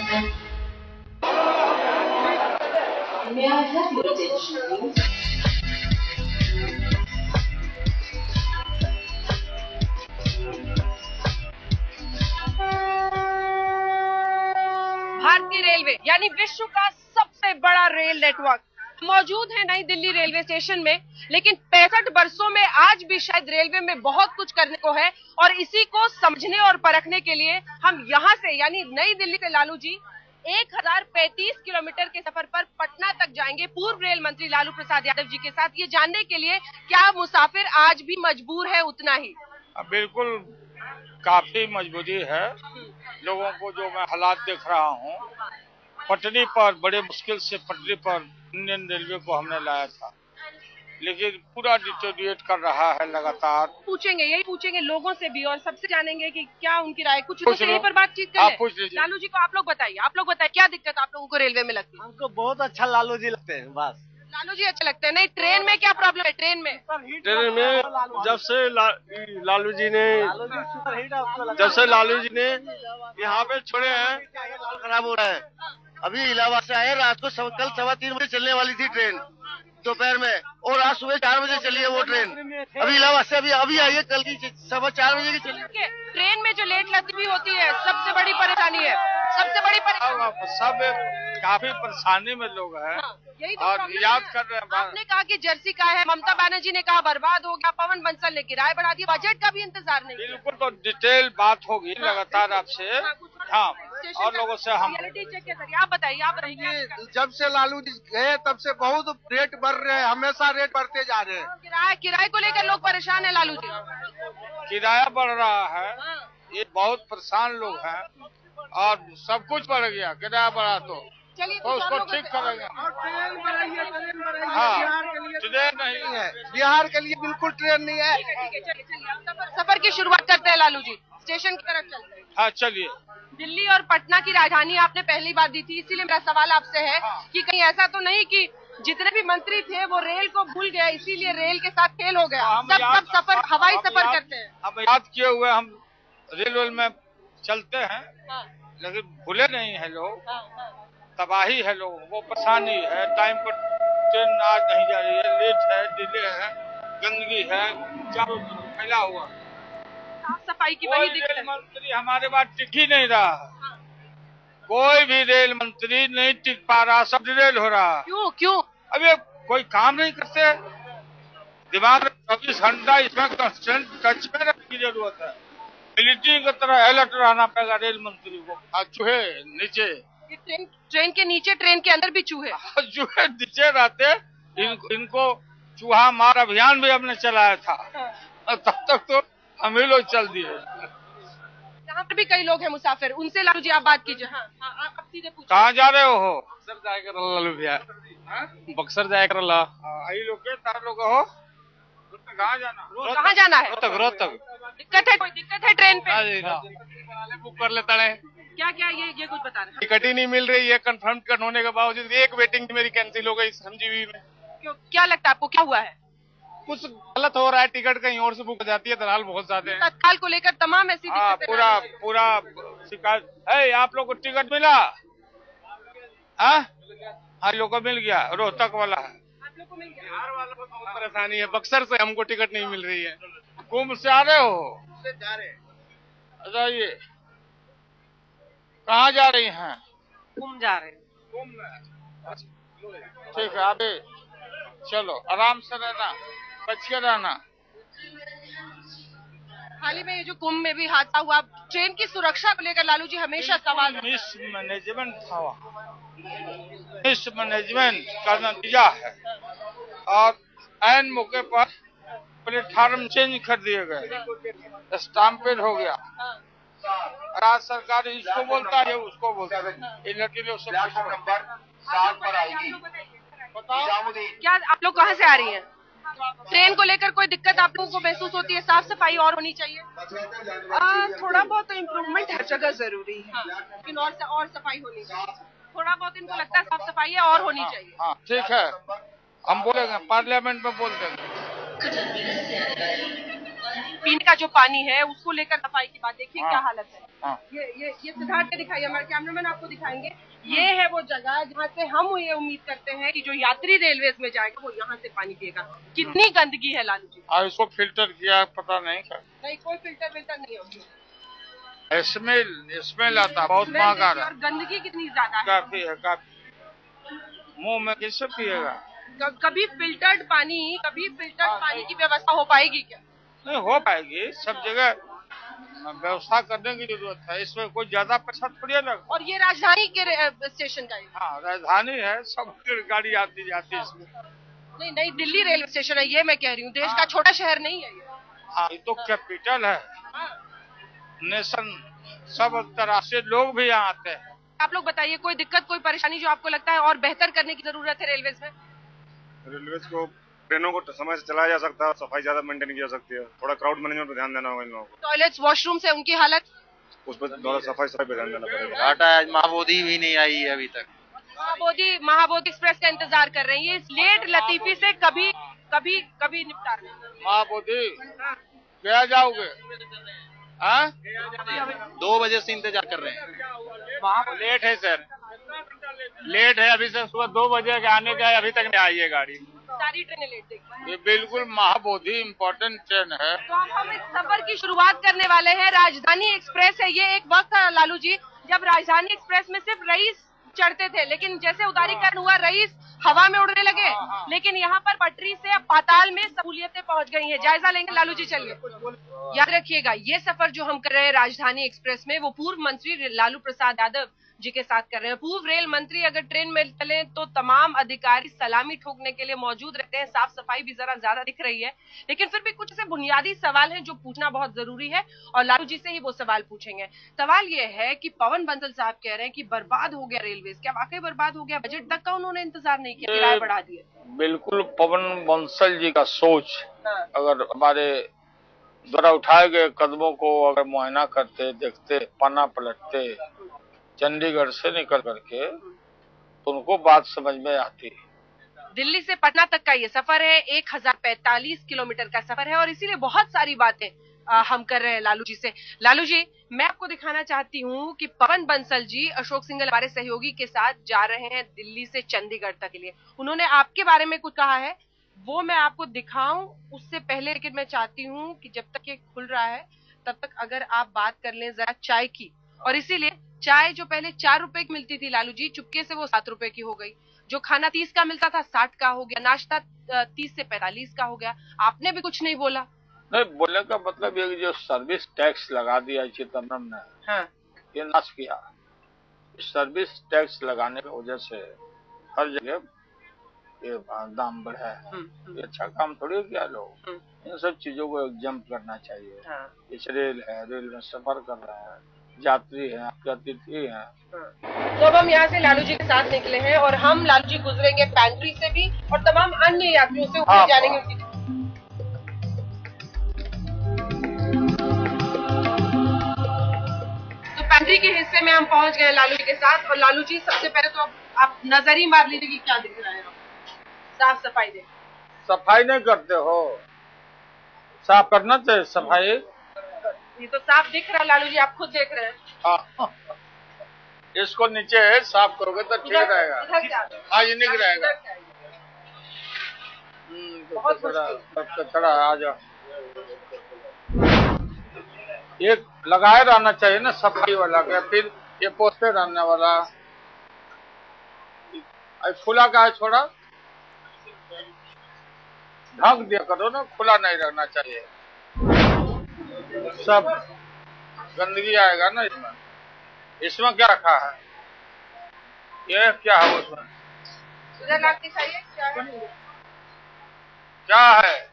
May I have your attention, please? भारतीय railway यानी विश्व का सबसे बड़ा रेल नेटवर्क मौजूद है नई दिल्ली रेलवे स्टेशन में, लेकिन 65 वर्षों में आज भी शायद रेलवे में बहुत कुछ करने को है और इसी को समझने और परखने के लिए हम यहाँ से यानी नई दिल्ली से लालू जी 1035 किलोमीटर के सफर पर पटना तक जाएंगे पूर्व रेल मंत्री लालू प्रसाद यादव जी के साथ, ये जानने के लिए क्या मुसाफिर आज भी मजबूर है उतना ही। बिल्कुल काफी मजबूरी है लोगों को, जो मैं हालात देख रहा हूँ। पटरी पर बड़े मुश्किल से पटरी पर इंडियन रेलवे को हमने लाया था, लेकिन पूरा डिटोरिएट कर रहा है लगातार। यही पूछेंगे लोगों से भी और सबसे जानेंगे कि क्या उनकी राय, कुछ लोगों से यहीं पर बातचीत करें। लालू जी को आप लोग बताइए क्या दिक्कत आप लोगों को रेलवे में लगती है? हमको बहुत अच्छा लालू जी लगते हैं। बस लालू जी अच्छे लगते हैं। नहीं, ट्रेन में क्या प्रॉब्लम है? ट्रेन में जब से लालू जी ने यहाँ पे छोड़े हैं, खराब हो रहा है। अभी इलाहाबाद से आए, रात को कल 3:15 बजे चलने वाली थी ट्रेन दोपहर में, और आज सुबह 4 बजे चली है वो ट्रेन। अभी इलाहाबाद से अभी आई है, कल की 4:15 बजे की चली। ट्रेन में जो लेट लतीफी होती है सबसे बड़ी परेशानी है, सबसे बड़ी परेशानी। सब काफी परेशानी में लोग हैं। यही तो और याद कर रहे हैं। आपने कहा कि जर्सी का है, ममता बनर्जी ने कहा बर्बाद हो गया, पवन बंसल ने किराए बढ़ा दिया, बजट का भी इंतजार नहीं। बिल्कुल, तो डिटेल बात होगी लगातार आपसे। हाँ, और लोगों से हम चेक के जरिए आप बताइए। जब से लालू जी गए तब से बहुत रेट बढ़ रहे हैं, हमेशा रेट बढ़ते जा रहे हैं। किराए को लेकर लोग परेशान है। लालू जी किराया बढ़ रहा है, ये बहुत परेशान लोग हैं, और सब कुछ बढ़ गया। किराया बढ़ा तो उसको ठीक करेंगे। हाँ, ट्रेन नहीं है बिहार के लिए, बिल्कुल ट्रेन नहीं है। सफर की शुरुआत करते हैं लालू जी, स्टेशन की तरफ चलते हैं। हाँ चलिए। दिल्ली और पटना की राजधानी आपने पहली बार दी थी, इसीलिए मेरा सवाल आपसे है कि कहीं ऐसा तो नहीं कि जितने भी मंत्री थे वो रेल को भूल गए, इसीलिए रेल के साथ फेल हो गया। सब सफर हवाई सफर करते हैं। हम याद किए हुए हम रेलवे में चलते हैं, लेकिन भूले नहीं है लोग। तबाही है लोगों को, परेशानी है, टाइम पर ट्रेन आज नहीं जा रही है, लेट है, डिले है, गंदगी है, चारों तरफ फैला हुआ। साफ सफाई की वही दिक्कत है। मंत्री हमारे बात टिक ही नहीं रहा। कोई भी रेल मंत्री नहीं टिक पा रहा, सब डिलेड हो रहा। क्यों? अभी कोई काम नहीं करते। दिमाग 24 घंटा इसमें कंस्टेंट टच में रखने की जरूरत है। मिलिट्री की तरह अलर्ट रहना पड़ेगा रेल मंत्री को। चूहे नीचे, ट्रेन के नीचे, ट्रेन के अंदर भी चूहे नीचे रहते। इनको चूहा मार अभियान भी हमने चलाया था, तब तक तो हम ही लोग चल दिए। यहाँ पर भी कई लोग हैं मुसाफिर, उनसे लालू जी आप बात कीजिए। आप सीधे पूछिए। कहाँ जा रहे हो? बक्सर जाएगा लालू भैया, बक्सर जाएगा लोग हो। कहाँ जाना? कहाँ जाना है? रोहतक। दिक्कत है ट्रेन पे? बुक कर लेता है। क्या ये कुछ बता रहे हैं? टिकट ही नहीं मिल रही है, कंफर्म होने के बावजूद एक वेटिंग मेरी कैंसिल हो गई संजीवी में। क्यों, क्या लगता है आपको, क्या हुआ है? कुछ गलत हो रहा है, टिकट कहीं और से बुक हो जाती है, दलाल बहुत ज्यादा है। तत्काल को लेकर तमाम ऐसी पूरा शिकायत है। आप लोग को टिकट मिला? हाँ, लोग को मिल गया, रोहतक वाला है। आप लोग को मिल गया? बिहार वालों को बहुत परेशानी है, बक्सर से हमको टिकट नहीं मिल रही है। कुंभ से आ रहे हो? जा रहे हैं। अच्छा, ये कहाँ जा रही हैं? कुंभ जा रहे हैं। कुंभ में? ठीक है, अभी चलो, आराम से रहना, बच के रहना। हाल ही में ये जो कुंभ में भी हादसा हुआ, ट्रेन की सुरक्षा को लेकर लालू जी हमेशा सवाल। मिसमैनेजमेंट था, मिसमैनेजमेंट का नतीजा है, और ऐन मौके पर प्लेटफार्म चेंज कर दिए गए, स्टैम्पेड हो गया। राज्य सरकार इसको बोलता है, उसको बोलता है। क्या आप लोग कहाँ से आ रही हैं? ट्रेन को लेकर कोई दिक्कत आप लोगों को महसूस होती है? साफ सफाई और होनी चाहिए। थोड़ा बहुत तो इम्प्रूवमेंट हर जगह जरूरी है, लेकिन और सफाई होनी चाहिए। थोड़ा बहुत इनको लगता है साफ सफाई है और होनी चाहिए। हाँ, ठीक है, हम बोलेंगे, पार्लियामेंट में बोल देंगे। पीने का जो पानी है उसको लेकर सफाई की बात देखिए क्या हालत है। हाँ। ये सिद्धार्थ के दिखाइए, हमारे कैमरामैन आपको दिखाएंगे। ये है वो जगह जहाँ से हम ये उम्मीद करते हैं कि जो यात्री रेलवेज में जाएगा वो यहाँ से पानी पिएगा। कितनी गंदगी है लालू जी। और इसको फिल्टर किया पता नहीं क्या, नहीं कोई फिल्टर नहीं होगी। स्मेल आता, बहुत महंगा है। और गंदगी कितनी ज्यादा है। काफी है, काफी। मुंह में कैसे पिएगा। कभी फिल्टर्ड पानी की व्यवस्था हो पाएगी क्या? नहीं हो पाएगी, सब जगह व्यवस्था करने की जरूरत है। इसमें कोई ज्यादा पैसा थोड़ी लगा। और ये राजधानी के स्टेशन का है। हाँ राजधानी है, सब गाड़ी आती जाती है इसमें। नहीं नई दिल्ली रेलवे स्टेशन है, ये मैं कह रही हूँ। देश का छोटा शहर नहीं है ये। हाँ ये तो कैपिटल है नेशन, सब तरह से लोग भी यहाँ आते हैं। आप लोग बताइए कोई दिक्कत कोई परेशानी जो आपको लगता है और बेहतर करने की जरूरत है रेलवेज में? रेलवेज को ट्रेनों को समय से चलाया जा सकता है, सफाई ज्यादा मेंटेन की जा सकती है, थोड़ा क्राउड मैनेजमेंट पर ध्यान देना होगा इन लोगों को। टॉयलेट्स वॉशरूम से उनकी हालत उस पर थोड़ा सफाई पे ध्यान देना पड़ेगा। घाटा है, महाबोधि भी नहीं आई है अभी तक। महाबोधि एक्सप्रेस का इंतजार कर रहे हैं। ये लेट लतीफी से कभी निपटा रहे हैं। महाबोधि क्या जाओगे? हाँ 2 बजे से इंतजार कर रहे हैं। लेट है सर, लेट है अभी से, सुबह 2 बजे के आने का अभी तक नहीं आई है गाड़ी। सारी ट्रेनें लेट देखी। ये बिल्कुल महाबोधि इम्पोर्टेंट ट्रेन है। तो अब हम इस सफर की शुरुआत करने वाले हैं। राजधानी एक्सप्रेस है ये। एक वक्त था लालू जी जब राजधानी एक्सप्रेस में सिर्फ रईस चढ़ते थे, लेकिन जैसे उदारीकरण हुआ रईस हवा में उड़ने लगे। लेकिन यहाँ पर पटरी से अब पाताल में सहूलियतें पहुंच गई हैं। जायजा लेंगे लालू जी, चलिए। याद रखिएगा ये सफर जो हम कर रहे हैं राजधानी एक्सप्रेस में, वो पूर्व मंत्री लालू प्रसाद यादव जी के साथ कर रहे हैं। पूर्व रेल मंत्री अगर ट्रेन में चले तो तमाम अधिकारी सलामी ठोकने के लिए मौजूद रहते हैं। साफ सफाई भी जरा ज्यादा दिख रही है, लेकिन फिर भी कुछ ऐसे बुनियादी सवाल हैं जो पूछना बहुत जरूरी है और लालू जी से ही वो सवाल पूछेंगे। सवाल ये है कि पवन बंसल साहब कह रहे हैं कि बर्बाद हो गया रेलवे, क्या वाकई बर्बाद हो गया? बजट तक का उन्होंने इंतजार नहीं किया, किराया बढ़ा दिए। बिल्कुल पवन बंसल जी का सोच अगर हमारे द्वारा उठाए गए कदमों को अगर मुआयना करते, देखते, पन्ना पलटते चंडीगढ़ से निकल करके, तो उनको बात समझ में आती। दिल्ली से पटना तक का ये सफर है, 1045 किलोमीटर का सफर है और इसीलिए बहुत सारी बातें हम कर रहे हैं लालू जी से। लालू जी, मैं आपको दिखाना चाहती हूँ कि पवन बंसल जी अशोक सिंघल हमारे सहयोगी के साथ जा रहे हैं दिल्ली से चंडीगढ़ तक के लिए। उन्होंने आपके बारे में कुछ कहा है, वो मैं आपको दिखाऊं उससे पहले लेकिन मैं चाहती हूँ कि जब तक ये खुल रहा है तब तक अगर आप बात कर लें जरा चाय की। और इसीलिए चाय जो पहले 4 रुपए की मिलती थी लालू जी, चुपके से वो 7 रुपए की हो गई। जो खाना 30 का मिलता था 60 का हो गया, नाश्ता 30 से 45 का हो गया। आपने भी कुछ नहीं बोला। नहीं बोलने का मतलब ये जो सर्विस टैक्स लगा दिया चिदम्बरम ने, हाँ। ये नाश किया। सर्विस टैक्स लगाने की वजह से हर जगह ये दाम बढ़ा है। ये अच्छा काम थोड़ी किया लोग। इन सब चीजों को जंप करना चाहिए। हाँ। इस रेल है, रेल में सफर कर रहे हैं, यात्री हैं, अतिथि हैं। तो अब हम यहाँ से लालू जी के साथ निकले हैं और हम लालू जी गुजरेंगे पैंट्री से भी और तमाम अन्य यात्रियों से ऊपर जानेंगे उनकी। तो पैंट्री के हिस्से में हम पहुंच गए लालू जी के साथ। और लालू जी सबसे पहले तो आप नजर ही मार लीजिए कि क्या दिख रहा है। साफ सफाई दे। सफाई नहीं करते हो, साफ करना चाहिए सफाई। ये तो साफ दिख रहा है लालू जी, आप खुद देख रहे हैं। हाँ। इसको नीचे साफ करोगे तो ठीक रहेगा। हाँ ये निक रहेगा। कचरा आ जा, एक लगाए रहना चाहिए ना सफाई वाला के, फिर ये पोस्टे रहने वाला। खुला का है छोड़ा, ढक दिया करो ना, खुला नहीं रहना चाहिए। सब गंदगी आएगा ना इसमें। इसमें क्या रखा है, ये क्या है उसमें? क्या है?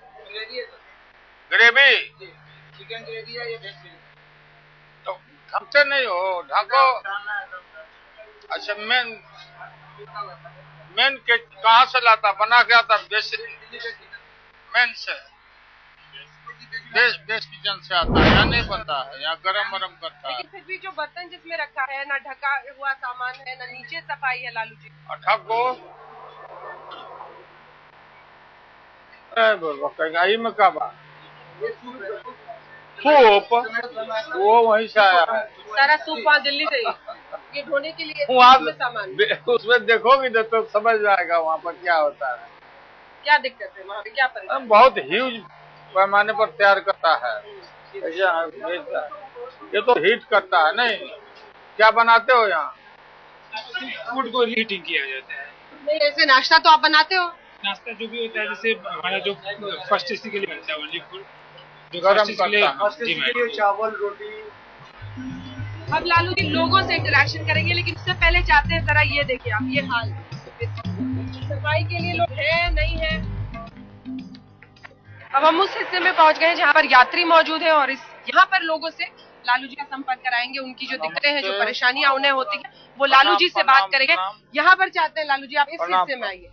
ग्रेवी, चिकन ग्रेवी है ये। तो ढकते नहीं हो, ढको। अच्छा मेन के कहाँ से लाता, बना के आता? मेन से, बेस किचन से आता है। यहाँ नहीं बनता है, यहाँ गरम करता है। लेकिन फिर भी जो बर्तन जिसमें रखा है ना ढका हुआ सामान है, ना नीचे सफाई है लालू जी। और ढको में का बात, सूप वो वहीं से आया है। सारा सूप वहाँ दिल्ली से ही, ये ढोने के लिए वहाँ में सामान। उसमें देखोगे ना तो समझ जाएगा वहाँ पर क्या होता है। क्या दिक्कत है वहाँ पे, क्या परेशानी? बहुत ह्यूज पैमाने पर तैयार करता है। ये तो हीट करता है। नहीं, क्या बनाते हो यहाँ? फूड को हीटिंग किया जाता है। नहीं, ऐसे नाश्ता तो आप बनाते हो? नाश्ता जो भी होता है, जैसे हमारा जो फर्स्ट एसी के लिए बनता है ओनली फूड, जो गरम फर्स्ट एसी करता है। के लिए चावल रोटी। अब लालू जी लोगों से इंटरेक्शन करेंगे, लेकिन उससे पहले चाहते हैं जरा ये देखिए आप, ये हाल सफाई के लिए लोग हैं नहीं है। अब हम उस हिस्से में पहुंच गए हैं जहाँ पर यात्री मौजूद है और यहाँ पर लोगों से लालू जी का संपर्क कराएंगे। उनकी जो दिक्कतें हैं, जो परेशानियां उन्हें होती हैं, वो लालू जी से बात करेंगे। यहाँ पर चाहते हैं लालू जी आप इस हिस्से में आइए।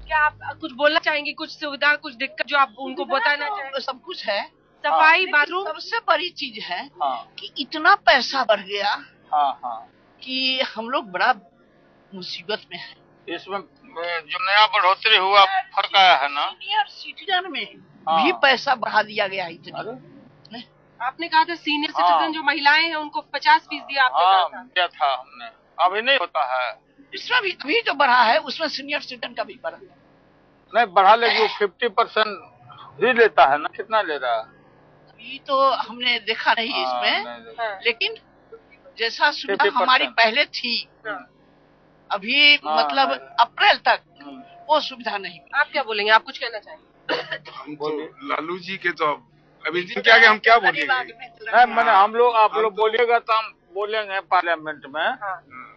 क्या आप कुछ बोलना चाहेंगे? कुछ सुविधा, कुछ दिक्कत जो आप उनको बताना चाहेंगे? सब कुछ है, सफाई, बाथरूम। सबसे बड़ी चीज है हाँ। कि इतना पैसा बढ़ गया हाँ। कि हम लोग बड़ा मुसीबत में है। इसमें जो नया बढ़ोतरी हुआ फर्क आया है ना, सीनियर सिटीजन में हाँ। भी पैसा बढ़ा दिया गया है इतना। आपने कहा था सीनियर सिटीजन जो महिलाएं हैं उनको 50% आपने कहा था। क्या था हमने, अभी नहीं होता है। इसमें भी अभी जो बढ़ा है उसमें सीनियर सिटीजन का भी बढ़ा। नहीं बढ़ा, लेकिन वो 50% ही लेता है ना। कितना ले रहा है अभी तो हमने देखा नहीं इसमें, नहीं। लेकिन जैसा सुविधा हमारी पहले थी, अभी मतलब अप्रैल तक वो सुविधा नहीं। आप क्या बोलेंगे? आप कुछ कहना चाहेंगे? हम तो लालू जी के तो अभी जी क्या हम क्या बोलेंगे? नहीं, मैंने हम लोग, आप लोग बोलिएगा तो हम बोलेंगे पार्लियामेंट में।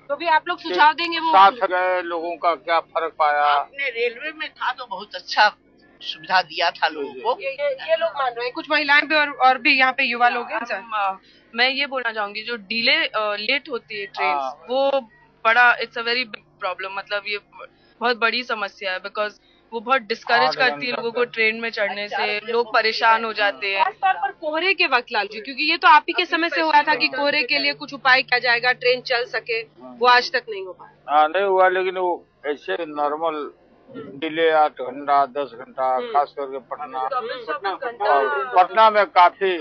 तो भी आप लोग सुझाव देंगे? वो साथ गए लोगों का क्या फर्क पाया? आपने रेलवे में था तो बहुत अच्छा सुविधा दिया था लोगों को। ये लोग मान रहे हैं, कुछ महिलाएं भी और भी यहाँ पे युवा लोग हैं। सर, मैं ये बोलना चाहूंगी, जो डिले लेट होती है ट्रेन, वो बड़ा it's a very big problem. मतलब ये बहुत बड़ी समस्या है, बिकॉज वो बहुत डिस्करेज करती है लोगों को ट्रेन में चढ़ने से। लोग परेशान हो जाते हैं। खासतौर पर कोहरे के वक्त लालू जी, क्योंकि ये तो आप ही के समय से हुआ था कि कोहरे के लिए कुछ उपाय किया जाएगा, ट्रेन चल सके, वो आज तक नहीं हो पाया। नहीं हुआ, लेकिन वो ऐसे नॉर्मल डिले 8 घंटा 10 घंटा, खास करके पटना में काफी।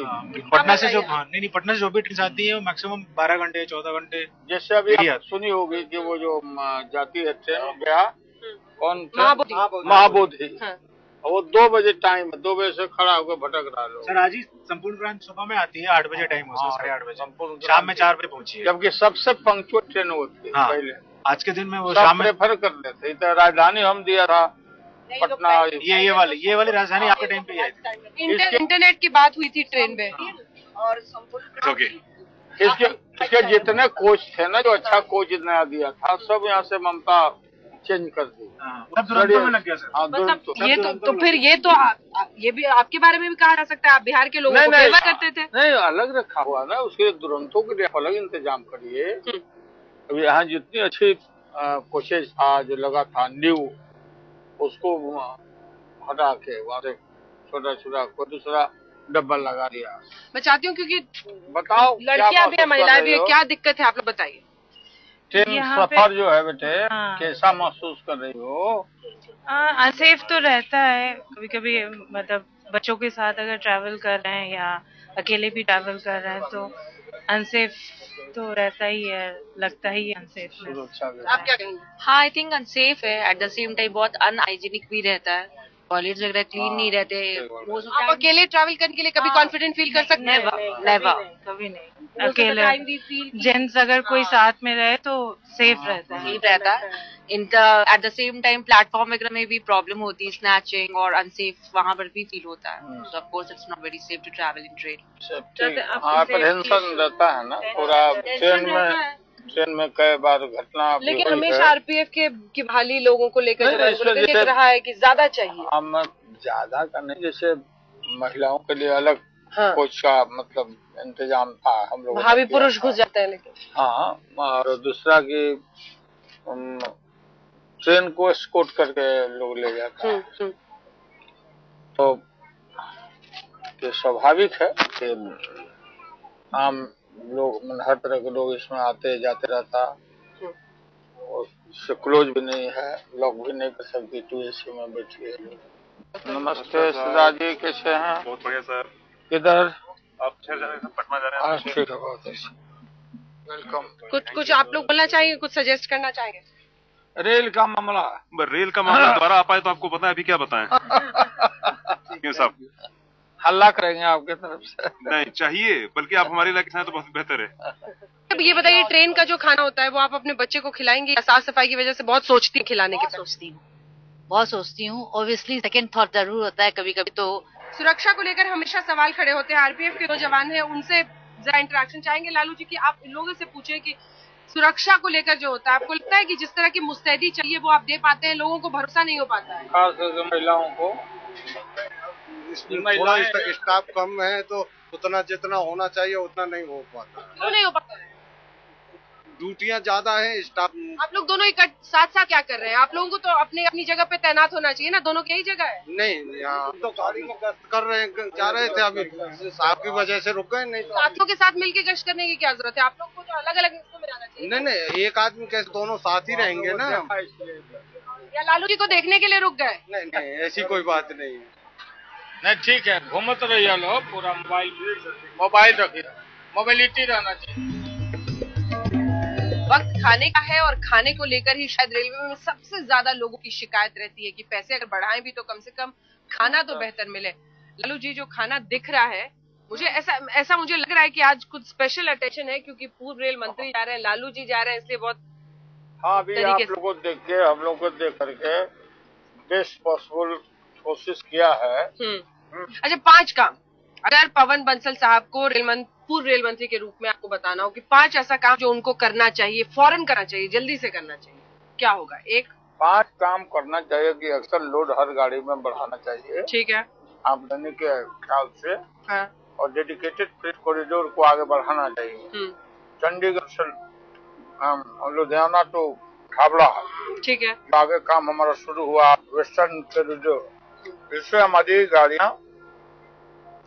पटना से जो पटना से जो भी ट्रेन आती है वो मैक्सिमम 12 घंटे 14 घंटे। जैसे अभी आप सुनी होगी कि वो जो जाती है ट्रेन गया, कौन महाबोधि, वो 2 बजे टाइम, 2 बजे से खड़ा होकर भटक रहा है। सर आज ही संपूर्ण क्रांति सुबह में आती है 8 बजे टाइम हो, 8:30 बजे, शाम में 4 बजे पहुंची है। जबकि सबसे पंक्चुअल ट्रेन होती है पहले। आज के दिन में वो शाम में प्रेफर करते थे। तो राजधानी हम दिया था पटना, ये वाली राजधानी आपके टाइम पे आई थी। इंटरनेट की बात हुई थी ट्रेन में। और इसके जितने कोच थे ना, जो अच्छा कोच नया दिया था, सब यहाँ से ममता चेंज कर दी। में लग गया सर। मतलब ये तो फिर ये भी आपके बारे में भी कहा जा सकता है, आप बिहार के लोगों को फेवर करते थे। नहीं, अलग रखा हुआ ना, उसके दुरंतों के लिए अलग इंतजाम करिए। अभी यहाँ जितनी अच्छी कोशिश था, जो लगा था न्यू, उसको हटा के वहाँ से छोटा कोई दूसरा डब्बा लगा दिया। मैं चाहती हूँ, क्योंकि बताओ लड़कियां भी है, महिलाएं भी है, क्या दिक्कत है आप लोग बताइए। ट्रेन सफर जो है बेटे, कैसा महसूस कर रही हो? अनसेफ तो रहता है कभी कभी, मतलब बच्चों के साथ अगर ट्रैवल कर रहे हैं या अकेले भी ट्रैवल कर रहे हैं तो अनसेफ तो रहता ही है, लगता ही है अनसेफ। आप क्या कहेंगे? हाँ, आई थिंक अनसेफ है। एट द सेम टाइम बहुत अनहाइजीनिक भी रहता है। टॉयलेट्स वगैरह क्लीन नहीं रहते। आप अकेले ट्रैवल करने के लिए कभी कॉन्फिडेंट फील कर सकते हैं? नेवर, कभी नहीं। अकेले जेंट्स अगर कोई साथ में रहे तो सेफ रहता है। At the same time platform वगैरह में भी प्रॉब्लम होती है, स्नैचिंग और अनसेफ वहाँ पर भी फील होता है। So of course it's not very safe to travel in train. Apprehension रहता है ना पूरा ट्रेन में कई बार घटना। लेकिन हमेशा आरपीएफ की बहाली लोगों को लेकर दिख रहा है कि ज्यादा चाहिए। हम ज्यादा का नहीं, जैसे महिलाओं के लिए अलग कोच का मतलब इंतजाम था हम लोग। भाभी पुरुष घुस जाते हैं लेकिन। हाँ, और दूसरा कि ट्रेन को एस्कॉर्ट करके लोग ले जाते हैं। तो ये स्वाभाविक है कि आम लोग, हर तरह के लोग इसमें आते जाते रहता, और इससे क्लोज भी नहीं है, लॉक भी नहीं कर सकती, 2 AC में बैठी है। नमस्ते सदा जी, कैसे हैं? बहुत बढ़िया सर। किधर? आप शहर जा रहे हैं, पटना जा रहे हैं? ठीक है, बहुत अच्छा, वेलकम। कुछ आप लोग बोलना चाहेंगे, कुछ सजेस्ट करना चाहेंगे? रेल का मामला। रेल का मामला दोबारा आ पाए तो आपको पता है अभी क्या बताएं? क्यों साहब? हल्ला करेंगे आपके तरफ से? नहीं चाहिए, बल्कि आप हमारे इलाके से हैं तो बहुत बेहतर है। अब ये बताइए, ट्रेन का जो खाना होता है वो आप अपने बच्चे को खिलाएंगे? साफ सफाई की वजह से बहुत सोचती है खिलाने की? बहुत सोचती हूँ। ऑब्वियसली सेकंड थॉट जरूर होता है कभी कभी। तो सुरक्षा को लेकर हमेशा सवाल खड़े होते हैं। आरपीएफ के 2 जवान हैं, उनसे जरा इंटरेक्शन चाहेंगे लालू जी की। आप लोगों से पूछे कि सुरक्षा को लेकर जो होता है, आपको लगता है कि जिस तरह की मुस्तैदी चाहिए वो आप दे पाते हैं? लोगों को भरोसा नहीं हो पाता है, खास करके महिलाओं को। थोड़ा स्टाफ कम है तो उतना जितना होना चाहिए उतना नहीं हो पाता है। क्यों नहीं हो पाता है? ड्यूटियां ज्यादा है, स्टाफ। आप लोग दोनों साथ साथ क्या कर रहे हैं? आप लोगों को तो अपनी अपनी जगह पे तैनात होना चाहिए ना, दोनों की यही जगह है। नहीं, यहाँ तो गाड़ी में गश्त कर रहे हैं, जा रहे थे, अभी साहब की वजह से रुक गए। नहीं तो साथियों के साथ मिलकर गश्त करने की क्या जरूरत है? आप लोग को तो अलग अलग हिस्सों में जाना चाहिए। नहीं, एक आदमी कैसे दोनों साथ ही रहेंगे ना। या लालू जी को देखने के लिए रुक गए? नहीं, ऐसी कोई बात नहीं है। नहीं, ठीक है, घूमत रहिए लो, पूरा मोबाइल रखिए, मोबिलिटी रहना चाहिए। वक्त खाने का है और खाने को लेकर ही शायद रेलवे में सबसे ज्यादा लोगों की शिकायत रहती है कि पैसे अगर बढ़ाएं भी तो कम से कम खाना तो बेहतर मिले। लालू जी, जो खाना दिख रहा है, मुझे ऐसा मुझे लग रहा है कि आज कुछ स्पेशल अटेंशन है, क्योंकि पूर्व रेल मंत्री जा रहे हैं, लालू जी जा रहे हैं, इसलिए बहुत हाँ, अभी आप लोगों को देख के, हम लोग को देख करके बेस्ट पॉसिबल कोशिश किया है। अच्छा, 5 काम अगर पवन बंसल साहब को पूर्व रेल मंत्री के रूप में आपको बताना हो कि 5 ऐसा काम जो उनको करना चाहिए, फौरन करना चाहिए, जल्दी से करना चाहिए, क्या होगा? 1, 5 काम करना चाहिए कि अक्सर लोड हर गाड़ी में बढ़ाना चाहिए। ठीक है, आमदनी के ख्याल से। हाँ। और डेडिकेटेड फ्रेट कॉरिडोर को आगे बढ़ाना चाहिए। चंडीगढ़ से लुधियाना तो हावड़ा, ठीक है, आगे काम हमारा शुरू हुआ वेस्टर्न कॉरिडोर। इससे हमारी गाड़ियाँ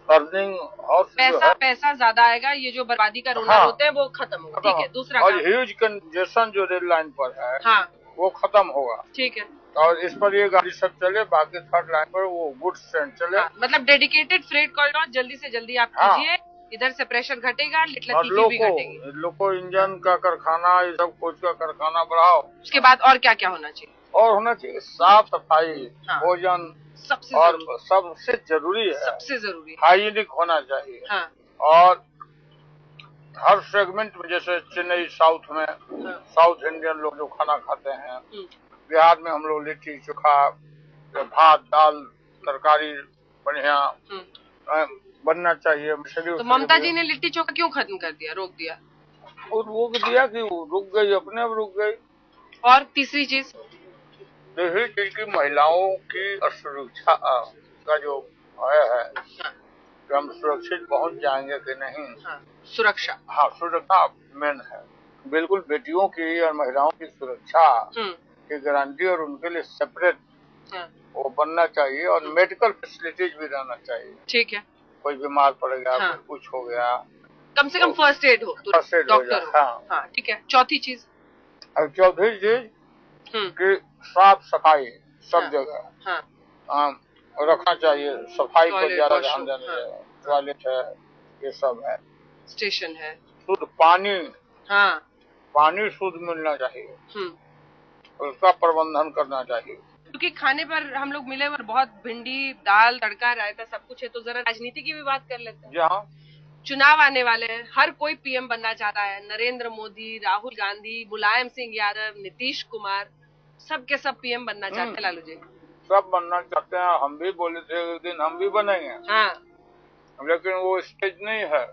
अर्निंग और पैसा ज्यादा आएगा, ये जो बर्बादी का रोना होते हैं वो खत्म होगा। ठीक है, दूसरा और ह्यूज कंजेशन जो रेल लाइन पर है, हाँ, वो खत्म होगा। ठीक है, और इस पर ये गाड़ी सब चले, बाकी थर्ड लाइन पर वो गुड्स ट्रेन चले। हाँ, मतलब डेडिकेटेड फ्रेट कॉरिडोर जल्दी से जल्दी आप कीजिए। इधर से प्रेशर घटेगा, लचीली भी घटेगी। लोको इंजन का कारखाना, ये सब कुछ का कारखाना बढ़ाओ। उसके बाद और क्या क्या होना चाहिए? और होना चाहिए साफ सफाई, भोजन सबसे जरूरी है, सबसे जरूरी हाइजीनिक होना चाहिए। हाँ। और हर सेगमेंट में, जैसे चेन्नई साउथ में, साउथ इंडियन लोग जो खाना खाते हैं, बिहार में हम लोग लिट्टी चोखा, भात दाल तरकारी बढ़िया बनना चाहिए। तो ममता जी ने लिट्टी चोखा क्यों खत्म कर दिया, रोक दिया? और रोक दिया कि रुक गई, अपने आप रुक गई। और तीसरी चीज की महिलाओं की सुरक्षा का जो है कि हम सुरक्षित पहुंच जाएंगे कि नहीं। हाँ, सुरक्षा, हाँ, सुरक्षा मेन है। बिल्कुल बेटियों की और महिलाओं की सुरक्षा की गारंटी और उनके लिए सेपरेट वो बनना चाहिए, और मेडिकल फैसिलिटीज भी रहना चाहिए। ठीक है, कोई बीमार पड़ गया, हाँ, कुछ हो गया, कम से कम फर्स्ट एड हो, डॉक्टर हो। हाँ, ठीक है। चौथी चीज कि साफ सफाई सब जगह रखना चाहिए, सफाई पर ज्यादा ध्यान देना चाहिए। टॉयलेट है, ये सब है, स्टेशन है, शुद्ध पानी, हाँ, पानी शुद्ध मिलना चाहिए, उसका प्रबंधन करना चाहिए। क्योंकि खाने पर हम लोग मिले और बहुत भिंडी दाल तड़का रायता सब कुछ है, तो जरा राजनीति की भी बात कर लेते हैं। जहाँ चुनाव आने वाले हैं, हर कोई पीएम बनना चाहता है। नरेंद्र मोदी, राहुल गांधी, मुलायम सिंह यादव, नीतीश कुमार, सबके सब पीएम बनना चाहते हैं। लालू जी सब बनना चाहते हैं, हम भी बोले थे एक दिन हम भी बनेंगे। हाँ, लेकिन वो स्टेज नहीं है।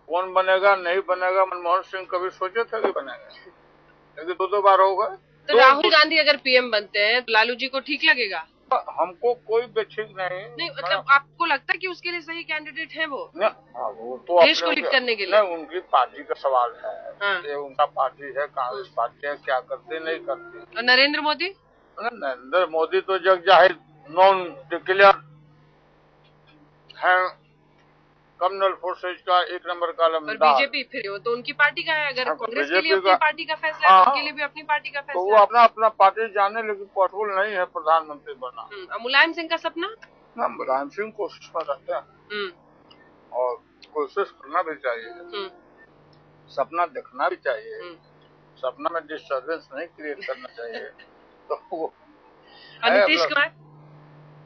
कौन बनेगा नहीं बनेगा, मनमोहन सिंह कभी सोचे थे कि बनेगा, लेकिन 2 बार हो गए। तो राहुल गांधी अगर पीएम बनते हैं तो लालू जी को ठीक लगेगा? हमको कोई बेठीक नहीं, मतलब आपको लगता है कि उसके लिए सही कैंडिडेट है वो? वो तो देश को लीड करने के लिए उनकी पार्टी का सवाल है। हाँ। ये उनका पार्टी है, कांग्रेस पार्टी है, क्या करते नहीं करते। और नरेंद्र मोदी तो जग जाहिर नॉन डिक्लेयर है, कम्युनल फोर्सेज का 1 नंबर का और लम्बा। बीजेपी फिर वो तो उनकी पार्टी का है, अगर हाँ, कांग्रेस के लिए BJP अपनी का- पार्टी का फैसला है हाँ, तो उनके लिए भी अपनी पार्टी का तो फैसला वो है। अपना अपना पार्टी जाने, लेकिन पॉसिबल नहीं है प्रधानमंत्री बनना। अब मुलायम सिंह का सपना? ना, मुलायम सिंह कोशिश में रहते हैं और कोशिश करना भी चाहिए, सपना देखना भी चाहिए, सपना में डिस्टर्बेंस नहीं क्रिएट करना चाहिए। तो वो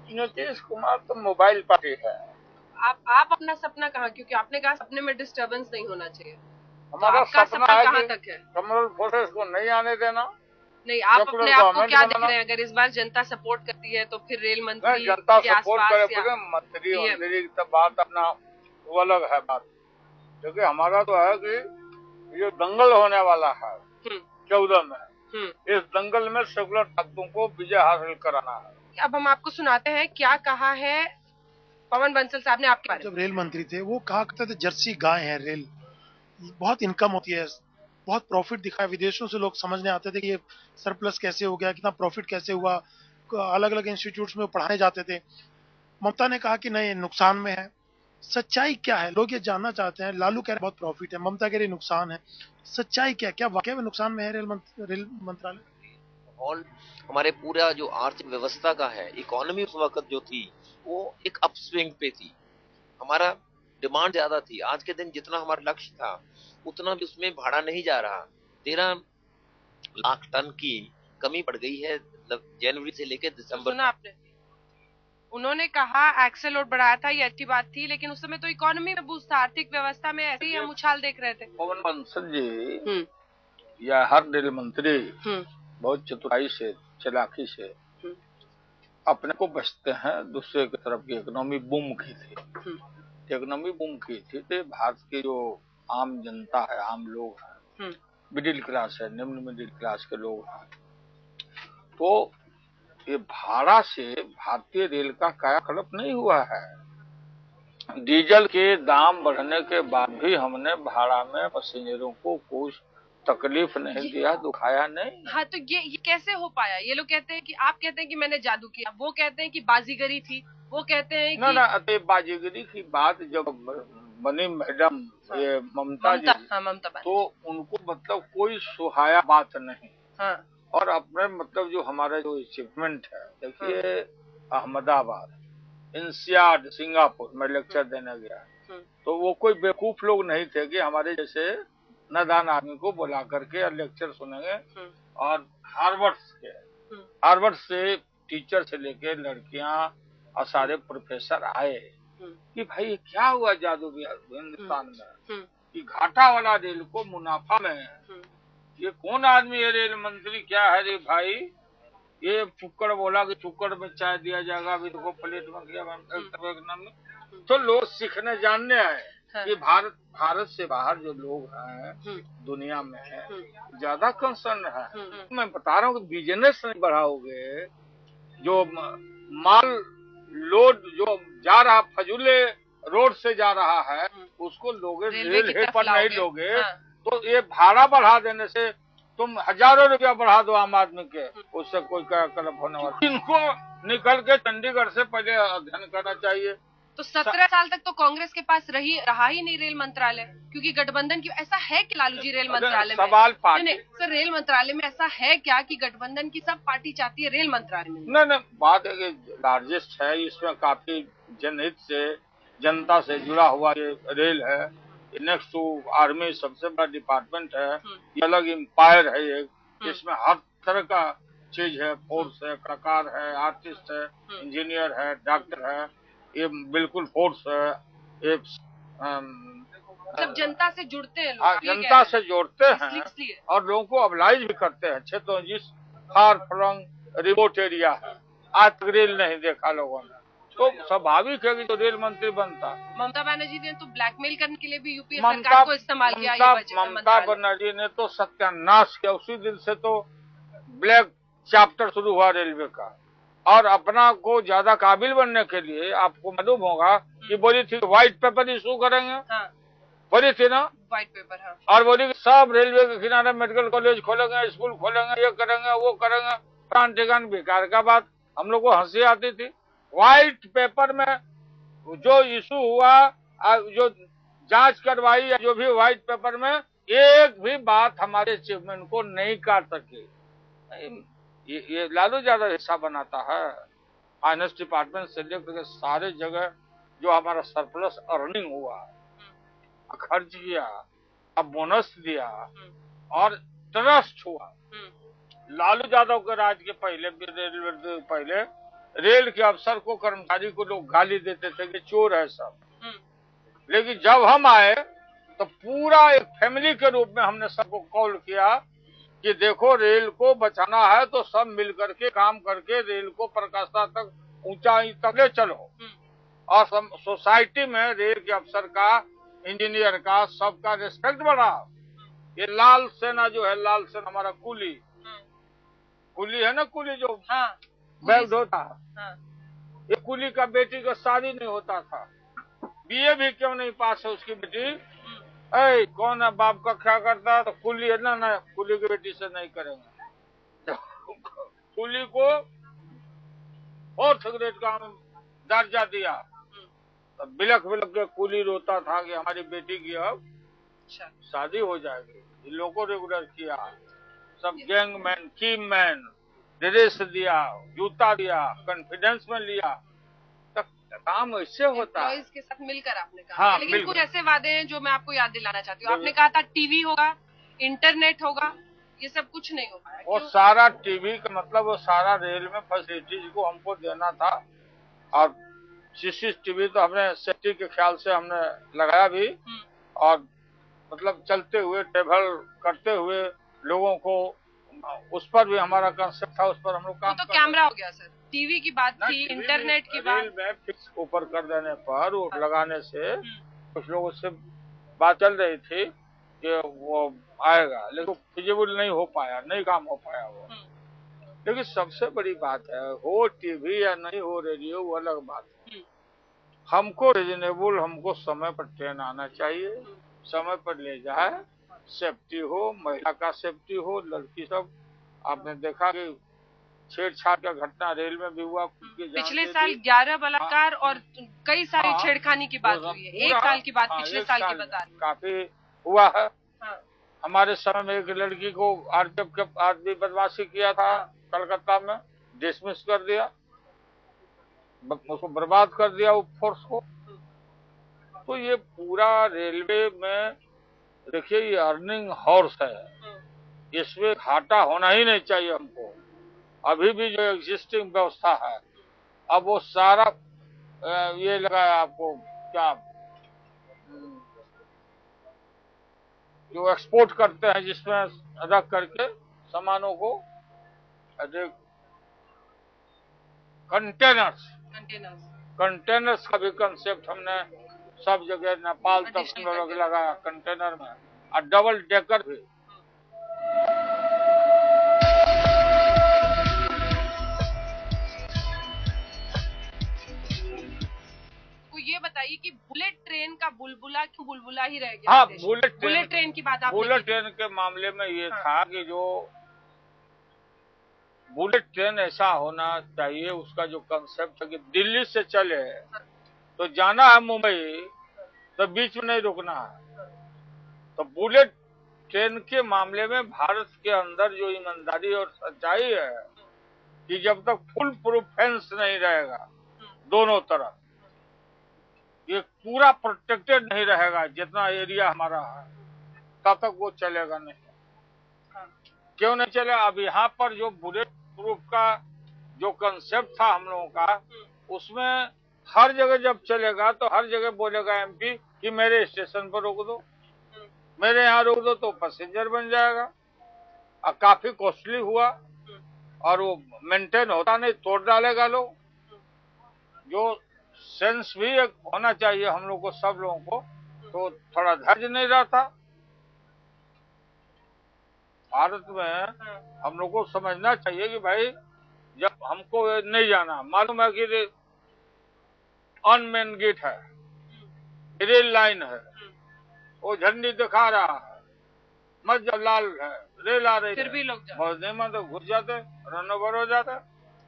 नीतीश कुमार तो मोबाइल पार्टी है। आप अपना सपना कहाँ, क्योंकि आपने कहा सपने में डिस्टर्बेंस नहीं होना चाहिए, हमारा आपका सपना सपना है कहाँ कि तक है? कम्युनल फोर्सेज को नहीं आने देना। नहीं, आप सेकुलर अपने आप को गवर्नमेंट क्या दिख बनाना। रहे हैं? अगर इस बार जनता सपोर्ट करती है तो फिर रेल मंत्री नहीं, जनता के सपोर्ट आसपास करे, या मंत्री मंत्री की तो बात अपना वो अलग है बात, क्योंकि हमारा तो है कि ये दंगल होने वाला है 14 में, इस दंगल में सेकुलर ताकतों को विजय हासिल कराना है। अब हम आपको सुनाते हैं क्या कहा है पवन बंसल साहब ने आपके बारे में। जब रेल मंत्री थे वो कहा करते थे जर्सी गाय है रेल, बहुत इनकम होती है, बहुत प्रॉफिट दिखा है। विदेशों से लोग समझने आते थे कि ये सरप्लस कैसे हो गया, कितना प्रॉफिट कैसे हुआ, अलग अलग इंस्टीट्यूट्स में पढ़ाने जाते थे। ममता ने कहा कि नहीं, नुकसान में है। सच्चाई क्या है, लोग ये जानना चाहते हैं। लालू कह रहे बहुत प्रॉफिट है, ममता कह रही नुकसान है। सच्चाई क्या वाकई में नुकसान में है रेल मंत्रालय? और हमारे पूरा जो आर्थिक व्यवस्था का है, इकोनॉमी उस वक्त जो थी वो एक अपस्विंग पे थी, हमारा डिमांड ज्यादा थी। आज के दिन जितना हमारा लक्ष्य था उतना भी उसमें भाड़ा नहीं जा रहा। 13 लाख टन की कमी पड़ गई है जनवरी से लेकर दिसंबर। सुना आपने, उन्होंने कहा एक्सेल लोड बढ़ाया था, ये अच्छी बात थी, लेकिन उस समय तो इकोनॉमी में बूस्ट था, आर्थिक व्यवस्था में ऐसे ही हम उछाल देख रहे थे। पवन बंसल जी या हर रेल मंत्री बहुत चतुराई से, चालाकी से अपने को बचते हैं। दूसरे की तरफ की इकोनॉमी बूम की थी, तो भारत की जो आम जनता है, आम लोग हैं, मिडिल क्लास है, निम्न मिडिल क्लास के लोग हैं, तो ये भाड़ा से भारतीय रेल का कायाकल्प नहीं हुआ है। डीजल के दाम बढ़ने के बाद भी हमने भाड़ा में पैसेंजरों को कुछ तकलीफ नहीं दिया, दुखाया नहीं। हाँ, तो ये कैसे हो पाया? ये लोग कहते हैं कि आप कहते हैं कि मैंने जादू किया, वो कहते हैं कि बाजीगरी थी, वो कहते हैं कि ना बाजीगरी की बात जब बनी मैडम ये ममता जी, ममता तो उनको मतलब कोई सुहाया बात नहीं। हाँ। और अपने मतलब जो हमारा जो अचीवमेंट है, देखिए अहमदाबाद, इंसियाड, सिंगापुर में लेक्चर देने गया, तो वो कोई बेवकूफ लोग नहीं थे कि हमारे जैसे नादान आदमी को बुला करके लेक्चर सुनेंगे। और हार्वर्ड से टीचर से लेके लड़कियां और सारे प्रोफेसर आए कि भाई ये क्या हुआ जादू हिंदुस्तान में कि घाटा वाला रेल को मुनाफा में, ये कौन आदमी है रेल मंत्री, क्या है रे भाई, ये फुक्कड़ बोला कि फुक्कड़ में चाय दिया जाएगा, अभी देखो प्लेट में किया। तो लोग सीखने जानने आए कि भारत से बाहर जो लोग हैं दुनिया में ज्यादा कंसर्न है। मैं बता रहा हूँ कि बिजनेस नहीं बढ़ाओगे, जो माल लोड जो जा रहा फजूले रोड से जा रहा है उसको लोगे, रेल पर नहीं लोगे, तो ये भाड़ा बढ़ा देने से तुम हजारों रुपया बढ़ा दो आम आदमी के, उससे कोई कायाकल्प होने वाला। इनको निकल के चंडीगढ़ से पहले अध्ययन करना चाहिए। तो 17 साल तक तो कांग्रेस के पास रहा ही नहीं रेल मंत्रालय, क्योंकि गठबंधन की ऐसा है कि लालू जी रेल मंत्रालय में सवाल नहीं सर, रेल मंत्रालय में ऐसा है क्या कि गठबंधन की सब पार्टी चाहती है रेल मंत्रालय में? नहीं, बात है कि लार्जेस्ट है, इसमें काफी जनहित से, जनता से जुड़ा हुआ ये रेल है। नेक्स्ट टू आर्मी सबसे बड़ा डिपार्टमेंट है, ये अलग एम्पायर है एक, इसमें हर तरह का चीज है, फोर्स है, कलाकार है, आर्टिस्ट है, इंजीनियर है, डॉक्टर है, ये बिल्कुल फोर्स है। ये जब जनता से जुड़ते हैं लोग, जनता से जोड़ते हैं और लोगों को अबलाइज भी करते हैं। क्षेत्रों जिस फार फ्लंग रिमोट एरिया है, आज तक रेल नहीं देखा लोगों ने, तो स्वाभाविक है कि तो रेल मंत्री बनता। ममता बनर्जी ने तो ब्लैकमेल करने के लिए भी यूपीए सरकार को इस्तेमाल किया। ममता बनर्जी ने तो सत्यानाश किया, उसी दिन से तो ब्लैक चैप्टर शुरू हुआ रेलवे का। और अपना को ज्यादा काबिल बनने के लिए आपको मालूम होगा कि बोली थी व्हाइट पेपर इशू करेंगे, बोली थी ना व्हाइट पेपर, और बोली सब रेलवे के किनारे मेडिकल कॉलेज खोलेंगे, स्कूल खोलेंगे, ये करेंगे, वो करेंगे। प्राण ठिकान बेकार का बात, हम लोग को हंसी आती थी। व्हाइट पेपर में जो इशू हुआ जो जांच करवाई या जो भी व्हाइट पेपर में एक भी बात हमारे अचीवमेंट को नहीं काट सके। ये लालू यादव हिस्सा बनाता है। फाइनेंस डिपार्टमेंट से लेकर सारे जगह जो हमारा सरप्लस अर्निंग हुआ, खर्च किया, अब बोनस दिया और ट्रस्ट हुआ। लालू यादव के राज के पहले रेल के अफसर को, कर्मचारी को लोग गाली देते थे कि चोर है सब। लेकिन जब हम आए तो पूरा एक फैमिली के रूप में हमने सबको कॉल किया कि देखो रेल को बचाना है तो सब मिल करके काम करके रेल को पराकाष्ठा तक, ऊंचाई तक ले चलो। और सोसाइटी में रेल के अफसर का, इंजीनियर का, सबका रिस्पेक्ट बढ़ा। ये लाल सेना जो है, लाल सेना हमारा कुली है ना, कुली जो बैग ढोता है, ये कुली का बेटी का शादी नहीं होता था। बीए भी क्यों नहीं पास है उसकी बेटी, कौन है बाप का क्या करता है, तो कुली है ना, कुली की बेटी से नहीं करेंगे। कुली को 4th ग्रेड का दर्जा दिया, तो बिलख बिलख के कुली रोता था कि हमारी बेटी की अब शादी हो जाएगी। इन लोगों को रेगुलर किया, सब गैंगमैन, कीमैन, ड्रेस दिया, जूता दिया, कॉन्फिडेंस में लिया। काम ऐसे होता है के साथ मिलकर आपने कहा। हाँ, लेकिन कुछ ऐसे वादे हैं जो मैं आपको याद दिलाना चाहती हूँ। आपने कहा था टीवी होगा, इंटरनेट होगा, ये सब कुछ नहीं हो पाया। और सारा टीवी का मतलब वो सारा रेल में फैसिलिटीज को हमको देना था। और सीसीटीवी तो हमने सेफ्टी के ख्याल से हमने लगाया भी, और मतलब चलते हुए ट्रेवल करते हुए लोगों को, उस पर भी हमारा कंसेप्ट था, उस पर हम लोग काम। तो कैमरा हो गया सर, टीवी की बात थी, इंटरनेट की बात। रेल में फिक्स ऊपर कर देने पर, वो लगाने से कुछ लोगों से बात चल रही थी कि वो आएगा, लेकिन फिजिबल नहीं हो पाया, नहीं काम हो पाया वो। लेकिन सबसे बड़ी बात है, हो टीवी या नहीं हो रेडियो वो अलग बात है। हमको रीजनेबल, हमको समय पर ट्रेन आना चाहिए, समय पर ले जाए, सेफ्टी हो, महिला का सेफ्टी हो, लड़की सब। आपने देखा कि छेड़छाड़ का घटना रेल में भी हुआ। पिछले साल 11 बलात्कार और कई सारी छेड़खानी की बात हुई है। 1 साल की बात, पिछले साल की बता रही। काफी हुआ है। हमारे समय में एक लड़की को आरपीएफ के आदमी बदमाशी किया था कलकत्ता में, डिसमिस कर दिया, उसको बर्बाद कर दिया उस फोर्स को। तो ये पूरा रेलवे में देखिए, ये अर्निंग हॉर्स है, इसमें घाटा होना ही नहीं चाहिए हमको। अभी भी जो एग्जिस्टिंग व्यवस्था है, अब वो सारा ये लगाया आपको क्या, जो एक्सपोर्ट करते हैं जिसमें रख करके सामानों को, कंटेनर्स का भी कंसेप्ट हमने सब जगह, नेपाल तक लगाया कंटेनर में, और डबल डेकर भी। ये बताइए कि बुलेट ट्रेन का बुलबुला क्यों बुलबुला ही रह गया? हाँ, बुलेट ट्रेन की बात आपने बुलेट ट्रेन के मामले में ये था कि जो बुलेट ट्रेन ऐसा होना चाहिए, उसका जो कंसेप्ट है कि दिल्ली से चले तो जाना है मुंबई, तो बीच में नहीं रुकना है। तो बुलेट ट्रेन के मामले में भारत के अंदर जो ईमानदारी और सच्चाई है कि जब तक फुल प्रूफ फेंस नहीं रहेगा दोनों तरफ, ये पूरा प्रोटेक्टेड नहीं रहेगा जितना एरिया हमारा है, तब तक वो चलेगा नहीं। क्यों नहीं चलेगा? अब यहाँ पर जो बुलेट प्रूफ का जो कंसेप्ट था हम लोगों का, उसमें हर जगह जब चलेगा तो हर जगह बोलेगा एमपी कि मेरे स्टेशन पर रोक दो, मेरे यहाँ रोक दो, तो पैसेंजर बन जाएगा। और काफी कॉस्टली हुआ और वो मेंटेन होता नहीं, तोड़ डालेगा लोग। जो सेंस भी एक होना चाहिए हम लोग को, सब लोगों को, तो थोड़ा धैर्य नहीं रहता। भारत में हम लोग को समझना चाहिए कि भाई जब हमको नहीं जाना, मालूम है कि अनमेन गेट है, रेल लाइन है, वो झंडी दिखा रहा है, मत जब लाल है, रेल आ रही, फिर भी लोग बहुत नहीं तो घुस जाते, रन ओवर हो जाता।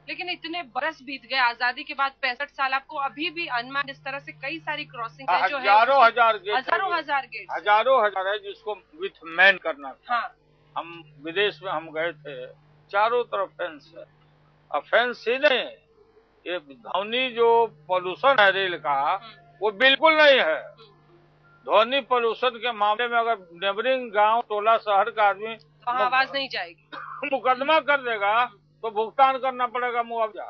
लेकिन इतने बरस बीत गए आजादी के बाद, 65 साल, आपको अभी भी अनमैन्ड इस तरह से कई सारी क्रॉसिंग है जो है हजारों हजार गेट है जिसको विथ मैन करना था। हाँ। हम विदेश में हम गए थे, चारों तरफ फेंस है। अब फेंस ही नहीं, ये ध्वनि जो पोल्यूशन है रेल का वो बिल्कुल नहीं है। ध्वनि पोल्यूशन के मामले में अगर नेबरिंग गांव, टोला, शहर का आदमी तो आवाज नहीं जाएगी, मुकदमा कर देगा तो भुगतान करना पड़ेगा मुआवजा।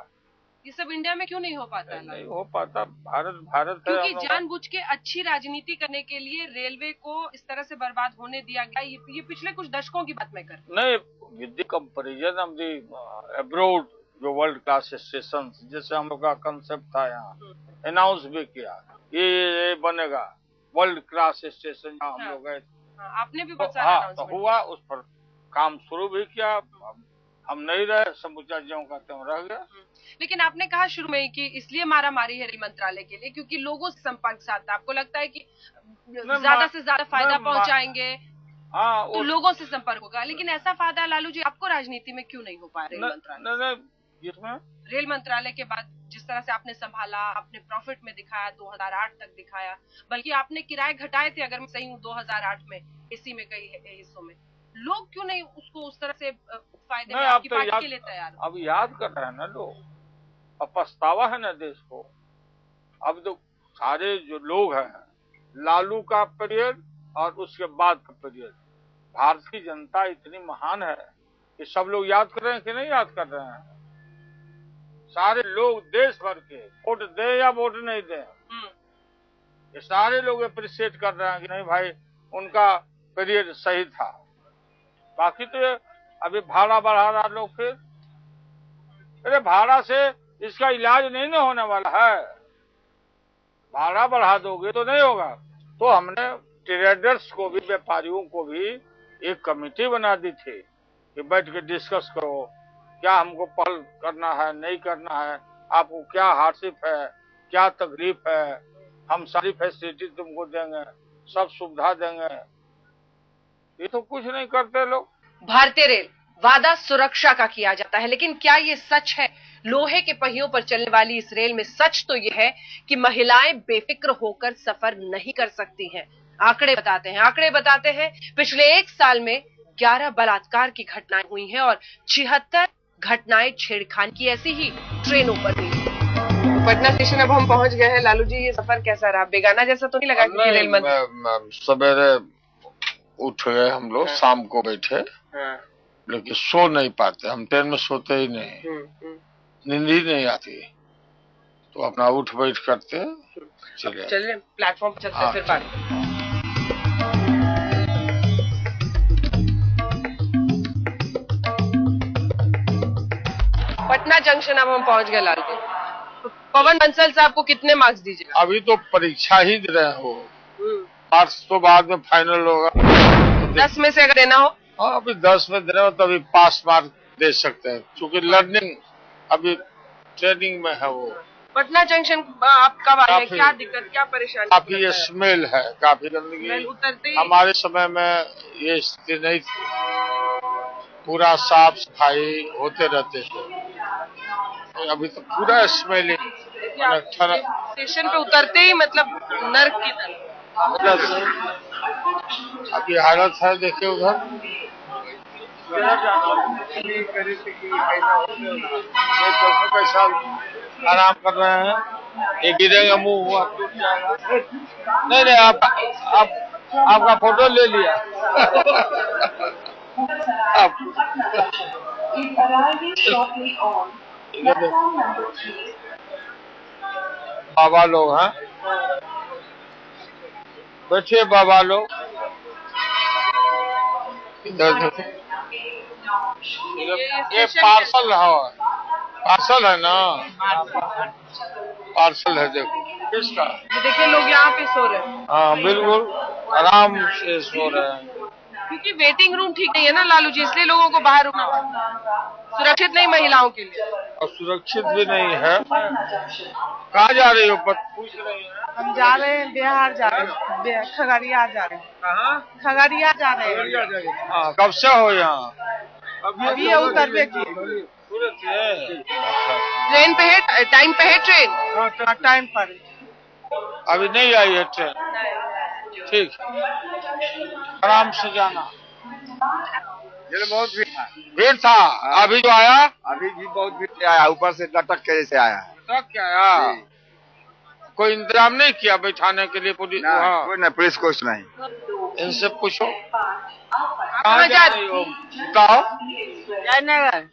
ये सब इंडिया में क्यों नहीं हो पाता? नहीं हो पाता। भारत है। क्योंकि जानबूझ के अच्छी राजनीति करने के लिए रेलवे को इस तरह से बर्बाद होने दिया गया। ये पिछले कुछ दशकों की बात मैं कर नहीं, with the comparison of the abroad जो वर्ल्ड क्लास स्टेशन, जैसे हम लोग का कंसेप्ट था, यहाँ अनाउंस भी किया ये बनेगा वर्ल्ड क्लास स्टेशन, जहाँ हम लोग गए। आपने भी बहुत सारा तो हुआ, उस पर काम शुरू भी किया। हम नहीं रहे, समूचा ज्यों का त्यों रह गया। लेकिन आपने कहा शुरू में कि इसलिए मारा मारी है रेल मंत्रालय के लिए क्योंकि लोगों से संपर्क साधता। आपको लगता है कि ज्यादा से ज्यादा फायदा पहुंचाएंगे तो लोगों से संपर्क होगा, लेकिन ऐसा फायदा लालू जी आपको राजनीति में क्यों नहीं हो पा रेल मंत्रालय? रेल मंत्रालय के बाद जिस तरह से आपने संभाला, आपने प्रॉफिट में दिखाया, 2008 तक दिखाया, बल्कि आपने किराए घटाए थे अगर मैं सही हूँ 2008 में एसी में कई हिस्सों में। लोग क्यों नहीं उसको उस तरह से फायदे में आपकी पार्टी के लिए तैयार? अब याद कर रहे हैं ना लोग, अब पछतावा है ना देश को। अब तो सारे जो लोग हैं, लालू का पीरियड और उसके बाद का पीरियड, भारत की जनता इतनी महान है कि सब लोग याद कर रहे हैं कि नहीं याद कर रहे हैं? सारे लोग देश भर के, वोट दे या वोट नहीं दे, ये सारे लोग अप्रिशिएट कर रहे हैं कि नहीं भाई उनका पीरियड सही था। बाकी तो अभी भाड़ा बढ़ा रहा लोग, फिर अरे भाड़ा से इसका इलाज नहीं ना होने वाला है। भाड़ा बढ़ा दोगे तो नहीं होगा। तो हमने ट्रेडर्स को भी, व्यापारियों को भी एक कमेटी बना दी थी कि बैठ के डिस्कस करो, क्या हमको पहल करना है, नहीं करना है, आपको क्या हार्डशिप है, क्या तकलीफ है, हम सारी फैसिलिटी तुमको देंगे, सब सुविधा देंगे। ये तो कुछ नहीं करते लोग। भारतीय रेल वादा सुरक्षा का किया जाता है, लेकिन क्या ये सच है? लोहे के पहियों पर चलने वाली इस रेल में सच तो ये है कि महिलाएं बेफिक्र होकर सफर नहीं कर सकती हैं। आंकड़े बताते हैं पिछले 1 साल में 11 बलात्कार की घटनाएं हुई हैं और 76 घटनाएं छेड़खानी की ऐसी ही ट्रेनों पर हुई। पटना स्टेशन अब हम पहुंच गए हैं। लालू जी, ये सफर कैसा रहा? बेगाना जैसा तो नहीं लगा? क्योंकि रेल मंत्री सवेरे उठ गए हम लोग, शाम को बैठे, लेकिन सो नहीं पाते। हम ट्रेन में सोते ही नहीं, नींद ही नहीं आती, तो अपना उठ बैठ करते चलिए प्लेटफॉर्म पर चलते फिर बात। पटना जंक्शन अब हम पहुंच गए। लाल जी, पवन बंसल साहब को कितने मार्क्स दीजिए? अभी तो परीक्षा ही दे रहे हो, मार्क्स तो बाद में फाइनल होगा। 10 में से अगर देना हो? हाँ, अभी 10 में देना हो तो अभी पास मार्क दे सकते हैं, क्योंकि लर्निंग अभी ट्रेनिंग में है। वो पटना जंक्शन आप कब आए? क्या दिक्कत, क्या परेशानी? काफी ये स्मेल है, काफी गंदगी। उतरते हमारे समय में ये स्थिति नहीं थी, पूरा साफ सफाई होते रहते थे। अभी तो पूरा स्मेलिंग, स्टेशन पे उतरते ही मतलब नर्क की तरह। अभी हालत है, देखिए उधर पैसा आराम कर रहे हैं, ये गिरेगा मुंह हुआ टूट जाएगा। नहीं, आपका फोटो ले लिया। बाबा लोग हैं, बैठिए बाबा लोग, इधर ये पार्सल है ना, पार्सल है। देखो किसका? देखिए लोग यहाँ पे सो रहे हैं। हाँ बिल्कुल आराम से सो रहे हैं, क्योंकि वेटिंग रूम ठीक नहीं है ना लालू जी, इसलिए लोगों को बाहर रुकना सुरक्षित नहीं महिलाओं के लिए, और सुरक्षित भी नहीं है। कहाँ जा रही हो? पूछ रही है। हम जा रहे हैं बिहार, जा रहे हैं खगड़िया जा रहे हैं। कहाँ? खगड़िया जा रहे हैं। हाँ, कब से हो यहाँ? अभी उतरबे की। सूरत है। ट्रेन पे है, टाइम पे है ट्रेन? टाइम पर। अभी नहीं आई है ट्रेन। ठीक, आराम से जाना। ये बहुत भीड़ था, अभी जो आया अभी भी बहुत भीड़ आया, ऊपर से लटक के जैसे आया। लटक के आया? कोई इंतजाम नहीं किया बैठाने के लिए पुलिस? कोई नहीं, पुलिस कुछ नहीं। इनसे पूछो कहाँ जा रही हो? बताओ। जयनगर।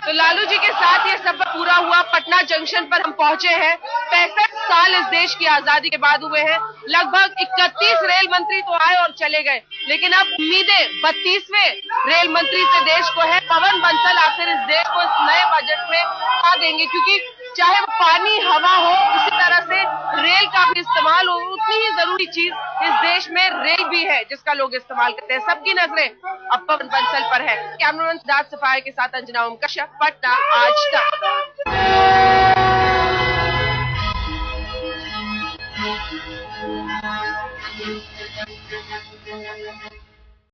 तो लालू जी के साथ ये सब पूरा हुआ। पटना जंक्शन पर हम पहुंचे हैं। 65 साल इस देश की आजादी के बाद हुए हैं। लगभग 31 रेल मंत्री तो आए और चले गए, लेकिन अब उम्मीदें 32वें रेल मंत्री से देश को है। पवन बंसल आखिर इस देश को इस नए बजट में आ देंगे, क्योंकि चाहे वो पानी हवा हो, उसी तरह से रेल का भी इस्तेमाल हो। उतनी ही जरूरी चीज इस देश में रेल भी है जिसका लोग इस्तेमाल करते हैं। सबकी नजरें अब पवन बंसल पर है। कैमरामैन सिद्धार्थ सफाई के साथ अंजना ओम कश्यप, पटना आज तक।